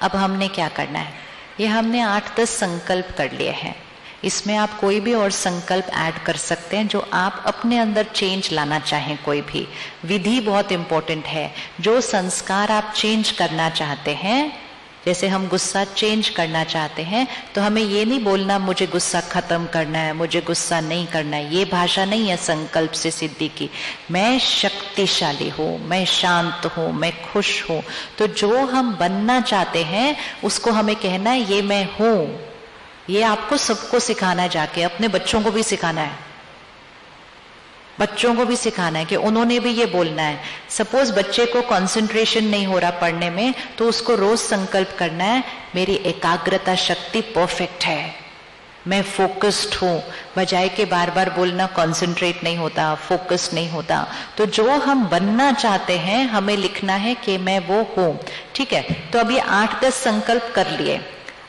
अब हमने क्या करना है, ये हमने 8-10 संकल्प कर लिए हैं। इसमें आप कोई भी और संकल्प ऐड कर सकते हैं जो आप अपने अंदर चेंज लाना चाहें। कोई भी विधि बहुत इंपॉर्टेंट है। जो संस्कार आप चेंज करना चाहते हैं, जैसे हम गुस्सा चेंज करना चाहते हैं, तो हमें ये नहीं बोलना मुझे गुस्सा खत्म करना है, मुझे गुस्सा नहीं करना है। ये भाषा नहीं है संकल्प से सिद्धि की। मैं शक्तिशाली हूँ, मैं शांत हूँ, मैं खुश हूँ। तो जो हम बनना चाहते हैं उसको हमें कहना है ये मैं हूँ। ये आपको सबको सिखाना है, जाके अपने बच्चों को भी सिखाना है, बच्चों को भी सिखाना है कि उन्होंने भी ये बोलना है। सपोज बच्चे को कंसंट्रेशन नहीं हो रहा पढ़ने में, तो उसको रोज संकल्प करना है मेरी एकाग्रता शक्ति परफेक्ट है, मैं फोकस्ड हूं, बजाय के बार बार बोलना कंसंट्रेट नहीं होता, फोकस नहीं होता। तो जो हम बनना चाहते हैं हमें लिखना है कि मैं वो हूं। ठीक है, तो अब ये 8-10 संकल्प कर लिए।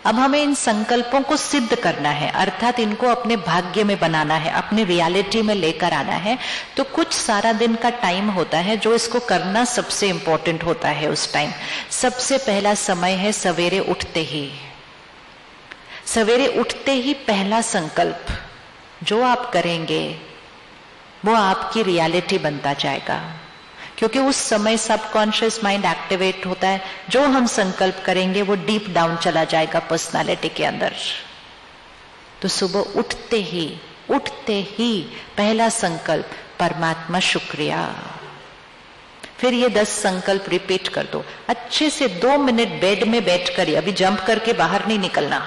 अब हमें इन संकल्पों को सिद्ध करना है, अर्थात इनको अपने भाग्य में बनाना है, अपनी रियलिटी में लेकर आना है। तो कुछ सारा दिन का टाइम होता है जो इसको करना सबसे इंपॉर्टेंट होता है। उस टाइम सबसे पहला समय है सवेरे उठते ही। सवेरे उठते ही पहला संकल्प जो आप करेंगे वो आपकी रियलिटी बनता जाएगा, क्योंकि उस समय सबकॉन्शियस माइंड एक्टिवेट होता है। जो हम संकल्प करेंगे वो डीप डाउन चला जाएगा पर्सनालिटी के अंदर। तो सुबह उठते ही पहला संकल्प परमात्मा शुक्रिया। फिर ये 10 संकल्प रिपीट कर दो अच्छे से। 2 मिनट बेड में बैठ कर, अभी जंप करके बाहर नहीं निकलना,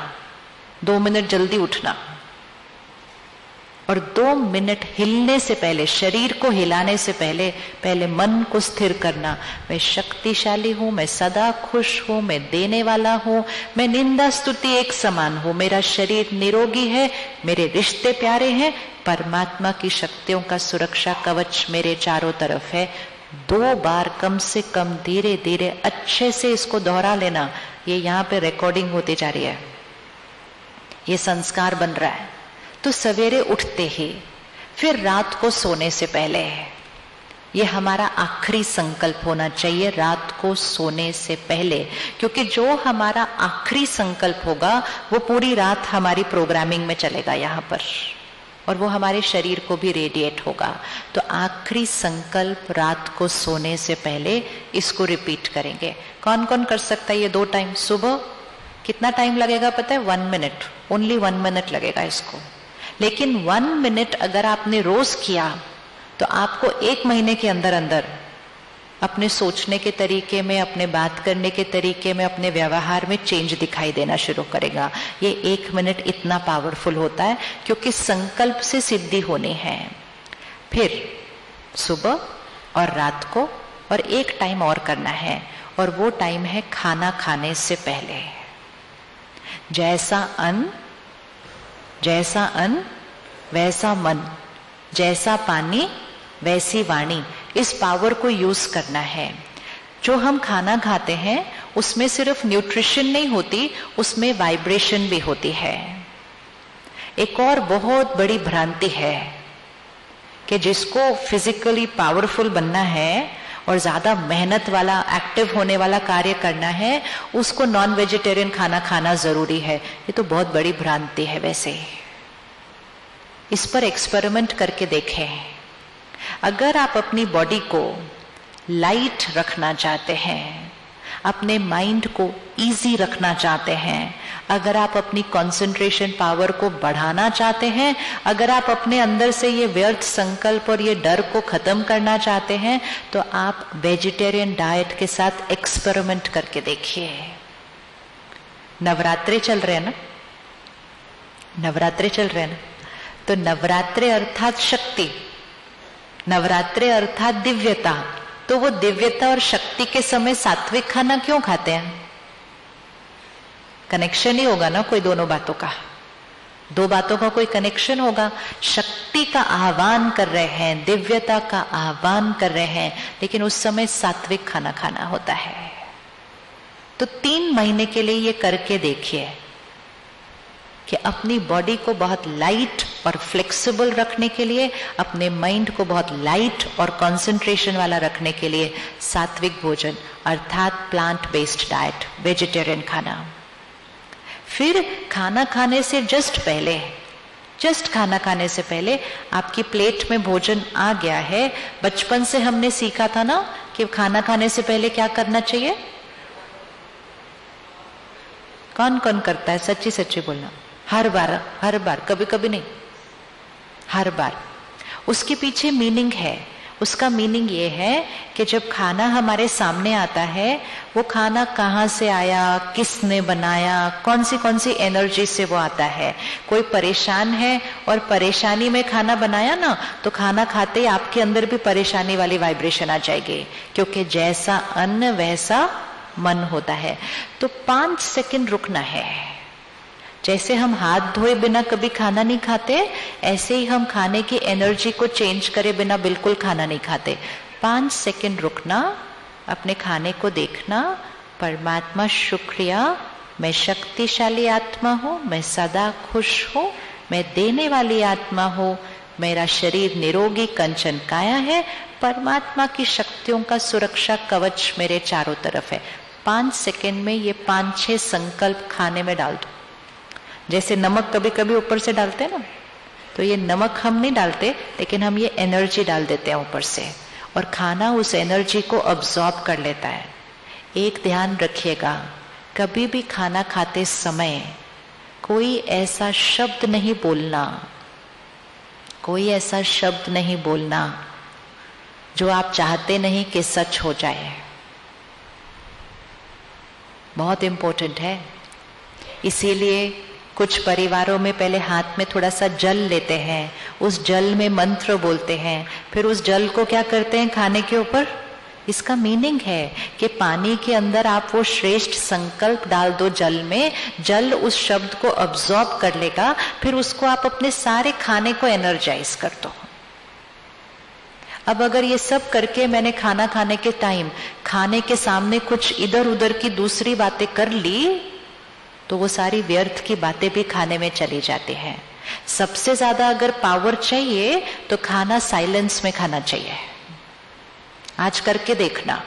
2 मिनट जल्दी उठना और 2 मिनट हिलने से पहले, शरीर को हिलाने से पहले मन को स्थिर करना। मैं शक्तिशाली हूं, मैं सदा खुश हूं, मैं देने वाला हूं, मैं निंदा स्तुति एक समान हूं, मेरा शरीर निरोगी है, मेरे रिश्ते प्यारे हैं, परमात्मा की शक्तियों का सुरक्षा कवच मेरे चारों तरफ है। 2 बार कम से कम धीरे धीरे अच्छे से इसको दोहरा लेना। ये यहाँ पे रिकॉर्डिंग होती जा रही है, ये संस्कार बन रहा है। तो सवेरे उठते ही, फिर रात को सोने से पहले, ये हमारा आखिरी संकल्प होना चाहिए रात को सोने से पहले, क्योंकि जो हमारा आखिरी संकल्प होगा वो पूरी रात हमारी प्रोग्रामिंग में चलेगा यहाँ पर, और वो हमारे शरीर को भी रेडिएट होगा। तो आखिरी संकल्प रात को सोने से पहले इसको रिपीट करेंगे। कौन कौन कर सकता है ये 2 टाइम? सुबह कितना टाइम लगेगा पता है? 1 मिनट, ओनली 1 मिनट लगेगा इसको। लेकिन 1 मिनट अगर आपने रोज किया तो आपको 1 महीने के अंदर अंदर अपने सोचने के तरीके में, अपने बात करने के तरीके में, अपने व्यवहार में चेंज दिखाई देना शुरू करेगा। ये 1 मिनट इतना पावरफुल होता है, क्योंकि संकल्प से सिद्धि होनी है। फिर सुबह और रात को, और एक टाइम और करना है, और वो टाइम है खाना खाने से पहले। जैसा अन्न वैसा मन, जैसा पानी वैसी वाणी, इस पावर को यूज करना है। जो हम खाना खाते हैं उसमें सिर्फ न्यूट्रिशन नहीं होती, उसमें वाइब्रेशन भी होती है। एक और बहुत बड़ी भ्रांति है कि जिसको फिजिकली पावरफुल बनना है और ज्यादा मेहनत वाला, एक्टिव होने वाला कार्य करना है, उसको नॉन वेजिटेरियन खाना खाना जरूरी है। ये तो बहुत बड़ी भ्रांति है। वैसे इस पर एक्सपेरिमेंट करके देखें। अगर आप अपनी बॉडी को लाइट रखना चाहते हैं, अपने माइंड को इजी रखना चाहते हैं, अगर आप अपनी कंसंट्रेशन पावर को बढ़ाना चाहते हैं, अगर आप अपने अंदर से ये व्यर्थ संकल्प और ये डर को खत्म करना चाहते हैं, तो आप वेजिटेरियन डाइट के साथ एक्सपेरिमेंट करके देखिए। नवरात्रे चल रहे हैं ना, नवरात्रे चल रहे हैं ना, तो नवरात्रे अर्थात शक्ति, नवरात्रे अर्थात दिव्यता। तो वो दिव्यता और शक्ति के समय सात्विक खाना क्यों खाते हैं? कनेक्शन ही होगा ना कोई दोनों बातों का, 2 बातों का कोई कनेक्शन होगा। शक्ति का आह्वान कर रहे हैं, दिव्यता का आह्वान कर रहे हैं, लेकिन उस समय सात्विक खाना खाना होता है। तो 3 महीने के लिए ये करके देखिए कि अपनी बॉडी को बहुत लाइट और फ्लेक्सिबल रखने के लिए, अपने माइंड को बहुत लाइट और कंसंट्रेशन वाला रखने के लिए सात्विक भोजन अर्थात प्लांट बेस्ड डाइट, वेजिटेरियन खाना। फिर खाना खाने से जस्ट खाना खाने से पहले आपकी प्लेट में भोजन आ गया है। बचपन से हमने सीखा था ना कि खाना खाने से पहले क्या करना चाहिए? कौन कौन करता है? सच्ची सच्ची बोलना। हर बार, कभी कभी नहीं, हर बार। उसके पीछे मीनिंग है। उसका मीनिंग ये है कि जब खाना हमारे सामने आता है, वो खाना कहाँ से आया, किसने बनाया, कौन सी एनर्जी से वो आता है। कोई परेशान है और परेशानी में खाना बनाया ना, तो खाना खाते ही आपके अंदर भी परेशानी वाली वाइब्रेशन आ जाएगी, क्योंकि जैसा अन्न वैसा मन होता है। तो 5 सेकंड रुकना है। जैसे हम हाथ धोए बिना कभी खाना नहीं खाते, ऐसे ही हम खाने की एनर्जी को चेंज करे बिना बिल्कुल खाना नहीं खाते। 5 सेकंड रुकना, अपने खाने को देखना, परमात्मा शुक्रिया, मैं शक्तिशाली आत्मा हूँ, मैं सदा खुश हूँ, मैं देने वाली आत्मा हूँ, मेरा शरीर निरोगी कंचन काया है, परमात्मा की शक्तियों का सुरक्षा कवच मेरे चारों तरफ है। 5 सेकंड में ये 5-6 संकल्प खाने में डाल दो। जैसे नमक कभी कभी ऊपर से डालते हैं ना, तो ये नमक हम नहीं डालते, लेकिन हम ये एनर्जी डाल देते हैं ऊपर से, और खाना उस एनर्जी को अब्सॉर्ब कर लेता है। एक ध्यान रखिएगा, कभी भी खाना खाते समय कोई ऐसा शब्द नहीं बोलना, कोई ऐसा शब्द नहीं बोलना जो आप चाहते नहीं कि सच हो जाए। बहुत इंपॉर्टेंट है। इसीलिए कुछ परिवारों में पहले हाथ में थोड़ा सा जल लेते हैं, उस जल में मंत्र बोलते हैं, फिर उस जल को क्या करते हैं खाने के ऊपर। इसका मीनिंग है कि पानी के अंदर आप वो श्रेष्ठ संकल्प डाल दो जल में, जल उस शब्द को अब्सॉर्ब कर लेगा, फिर उसको आप अपने सारे खाने को एनर्जाइज कर दो। अब अगर ये सब करके मैंने खाना खाने के टाइम खाने के सामने कुछ इधर उधर की दूसरी बातें कर ली, तो वो सारी व्यर्थ की बातें भी खाने में चली जाती हैं। सबसे ज्यादा अगर पावर चाहिए तो खाना साइलेंस में खाना चाहिए। आज करके देखना,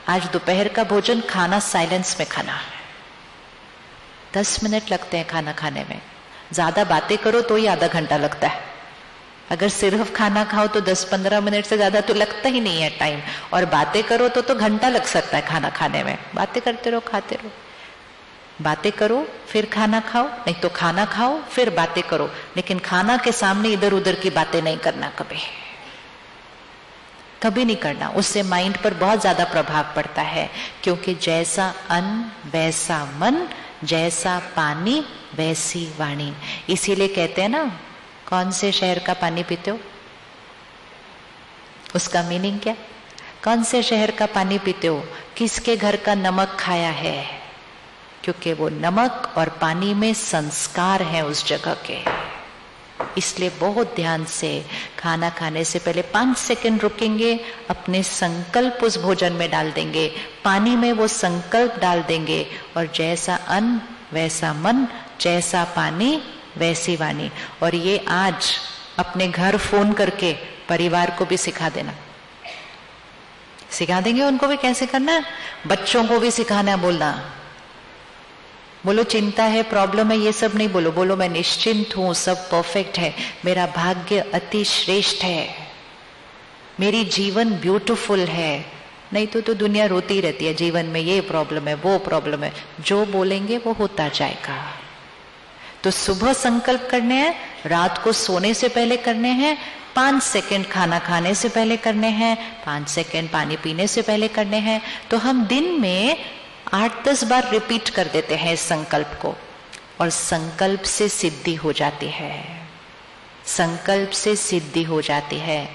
आज दोपहर का भोजन खाना साइलेंस में खाना। 10 मिनट लगते हैं खाना खाने में, ज्यादा बातें करो तो ही आधा घंटा लगता है। अगर सिर्फ खाना खाओ तो 10-15 मिनट से ज्यादा तो लगता ही नहीं है टाइम, और बातें करो तो घंटा लग सकता है खाना खाने में। बातें करते रहो, खाते रहो। बातें करो फिर खाना खाओ, नहीं तो खाना खाओ फिर बातें करो, लेकिन खाना के सामने इधर उधर की बातें नहीं करना, कभी नहीं करना। उससे माइंड पर बहुत ज्यादा प्रभाव पड़ता है, क्योंकि जैसा अन्न वैसा मन, जैसा पानी वैसी वाणी। इसीलिए कहते हैं ना, कौन से शहर का पानी पीते हो? उसका मीनिंग क्या? कौन से शहर का पानी पीते हो? किसके घर का नमक खाया है? क्योंकि वो नमक और पानी में संस्कार है उस जगह के। इसलिए बहुत ध्यान से खाना खाने से पहले 5 सेकंड रुकेंगे, अपने संकल्प उस भोजन में डाल देंगे, पानी में वो संकल्प डाल देंगे, और जैसा अन्न वैसा मन, जैसा पानी वैसी वाणी। और ये आज अपने घर फोन करके परिवार को भी सिखा देना, सिखा देंगे उनको भी कैसे करना है। बच्चों को भी सिखाना है बोलना। बोलो चिंता है, प्रॉब्लम है, ये सब नहीं बोलो, बोलो मैं निश्चिंत हूं, सब परफेक्ट है, मेरा भाग्य अति श्रेष्ठ है, मेरी जीवन ब्यूटीफुल है। नहीं तो दुनिया रोती रहती है, जीवन में ये प्रॉब्लम है, वो प्रॉब्लम है। जो बोलेंगे वो होता जाएगा। तो सुबह संकल्प करने हैं, रात को सोने से पहले करने हैं, 5 सेकंड खाना खाने से पहले करने हैं, 5 सेकंड पानी पीने से पहले करने हैं। तो हम दिन में 8-10 बार रिपीट कर देते हैं इस संकल्प को, और संकल्प से सिद्धि हो जाती है, संकल्प से सिद्धि हो जाती है।